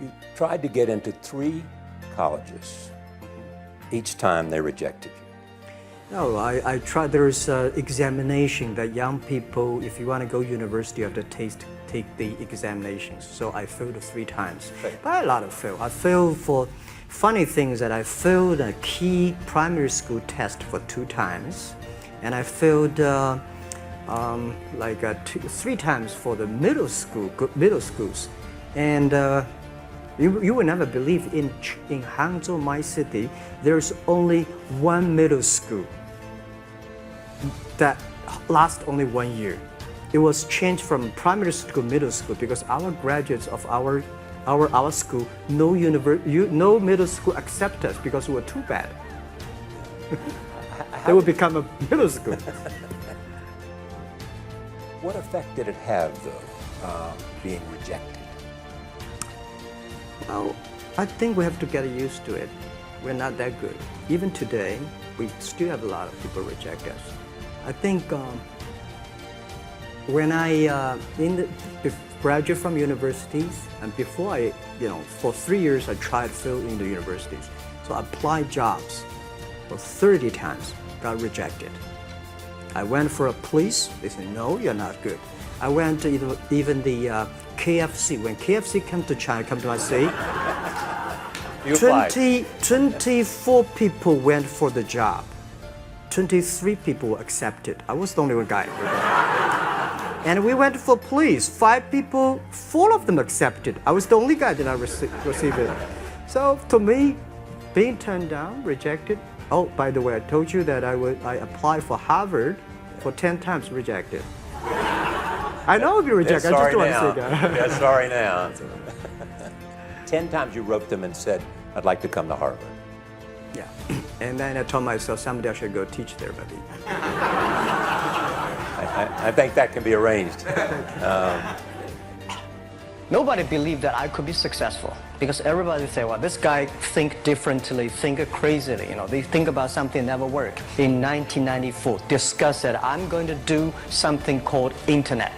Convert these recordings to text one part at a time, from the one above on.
You tried to get into 3 colleges. Each time they rejected you. No, I tried. There's an examination that young people, if you want to go to university, you have to take the examinations. So I failed 3 times. But a lot of fail. I failed for funny things that I failed a key primary school test for 2 times, and I failed 3 times for the middle schools, and you will never believe in Hangzhou, my city, there's only 1 middle school that lasts only 1 year. It was changed from primary school, middle school, because our graduates of our school, no middle school accept us because we were too bad. They would become a middle school. What effect did it have, though, being rejected? Well, I think we have to get used to it. We're not that good. Even today, we still have a lot of people reject us. I think when I graduate from universities, and before for 3 years I tried fill in the universities. So I applied jobs for 30 times, got rejected. I went for a police, they said, no, you're not good. I went to even the KFC. When KFC came to China, come to my city, 24 people went for the job. 23 people were accepted. I was the only one guy. And we went for police. 5 people, 4 of them accepted. I was the only guy that I received it. So to me, being turned down, rejected. Oh, by the way, I told you that I applied for Harvard for 10 times, rejected. I know I'll be rejected. I just don't want to say that. Yeah, sorry now. 10 times you wrote them and said, I'd like to come to Harvard. Yeah. And then I told myself someday I should go teach there, maybe. I think that can be arranged. Nobody believed that I could be successful because everybody say, well, this guy think differently, think crazily. They think about something never work. In 1994, discussed that I'm going to do something called internet.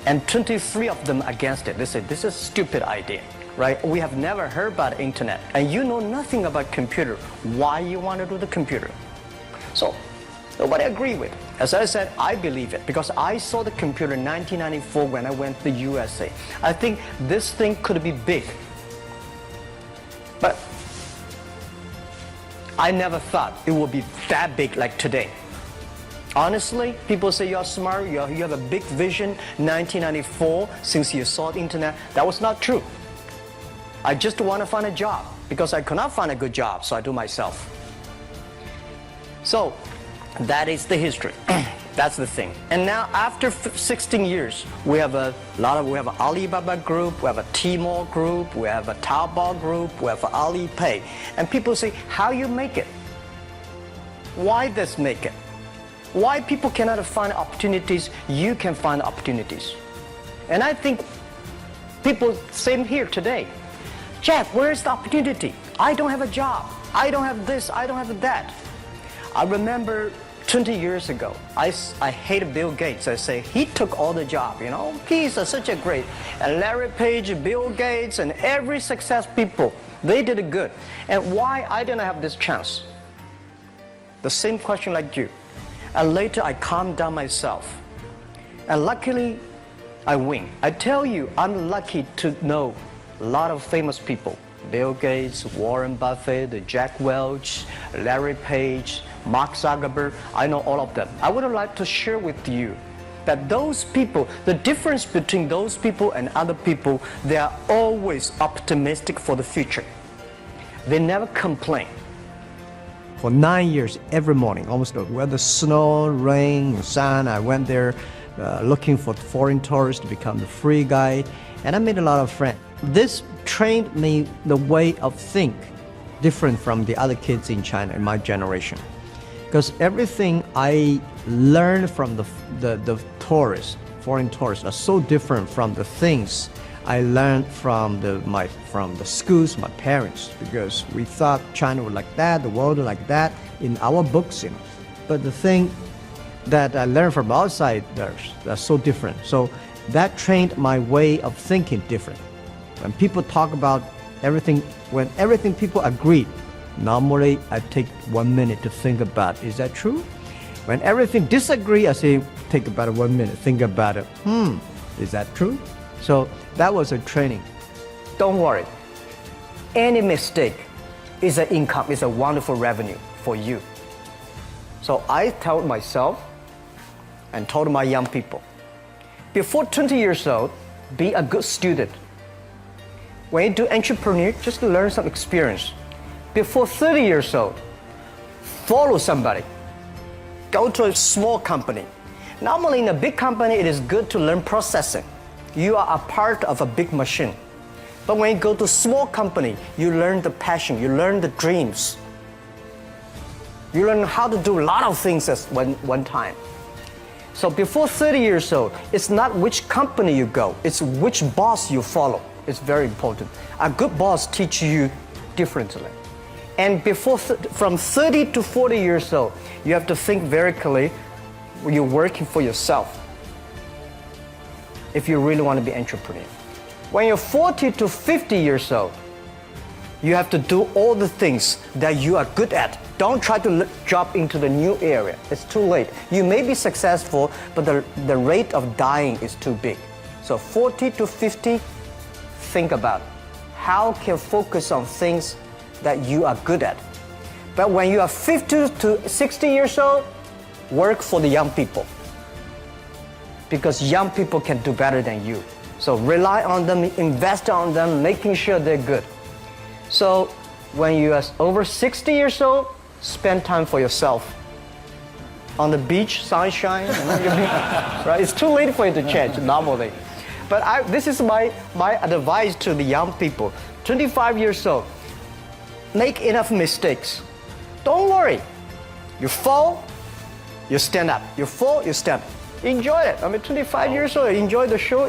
And 23 of them against it. They said, this is a stupid idea, right? We have never heard about internet. And you know nothing about computer. Why you want to do the computer? So nobody agreed with it. As I said, I believe it because I saw the computer in 1994 when I went to the USA. I think this thing could be big. But I never thought it would be that big like today. Honestly, people say you're smart, you have a big vision. 1994, since you saw the internet, that was not true. I just want to find a job because I could not find a good job, so I do myself. So that is the history. That's the thing. And now after 16 years, we have Alibaba Group, we have a Tmall Group, we have a Taobao Group, we have Alipay. And people say, how you make it? Why this make it? Why people cannot find opportunities, you can find opportunities. And I think people, same here today. Jeff, where's the opportunity? I don't have a job. I don't have this, I don't have that. I remember 20 years ago, I hated Bill Gates. I say, he took all the job, He's such a great. And Larry Page, Bill Gates, and every success people, they did it good. And why I didn't have this chance? The same question like you. And later I calmed down myself. And luckily, I win. I tell you, I'm lucky to know a lot of famous people. Bill Gates, Warren Buffett, Jack Welch, Larry Page, Mark Zuckerberg, I know all of them. I would like to share with you that those people, the difference between those people and other people, they are always optimistic for the future. They never complain. For 9 years, every morning, almost whether snow, rain, sun, I went there looking for foreign tourists to become the free guide, and I made a lot of friends. This trained me the way of think different from the other kids in China in my generation. Because everything I learned from the tourists, foreign tourists, are so different from the things I learned from the schools, my parents, because we thought China was like that, the world was like that in our books, But the thing that I learned from outside, they're so different. So that trained my way of thinking different. When people talk about everything, when everything people agree, normally I take 1 minute to think about, is that true? When everything disagree, I say, take about 1 minute, think about it. Is that true? So that was a training. Don't worry. Any mistake is an income, is a wonderful revenue for you. So I told myself and told my young people, before 20 years old, be a good student. When you do entrepreneur, just learn some experience. Before 30 years old, follow somebody. Go to a small company. Normally in a big company, it is good to learn processing. You are a part of a big machine. But when you go to a small company, you learn the passion, you learn the dreams. You learn how to do a lot of things at one time. So before 30 years old, it's not which company you go, it's which boss you follow. It's very important. A good boss teaches you differently. And from 30 to 40 years old, you have to think very clearly, you're working for yourself if you really want to be an entrepreneur. When you're 40 to 50 years old, you have to do all the things that you are good at. Don't try to jump into the new area. It's too late. You may be successful, but the rate of dying is too big. So 40 to 50, think about how can focus on things that you are good at. But when you are 50 to 60 years old, work for the young people. Because young people can do better than you. So rely on them, invest on them, making sure they're good. So when you are over 60 years old, spend time for yourself. On the beach, sunshine, right? It's too late for you to change normally. But this is my advice to the young people. 25 years old, make enough mistakes. Don't worry. You fall, you stand up. You fall, you stand up. Enjoy it. 25 years old, enjoy the show.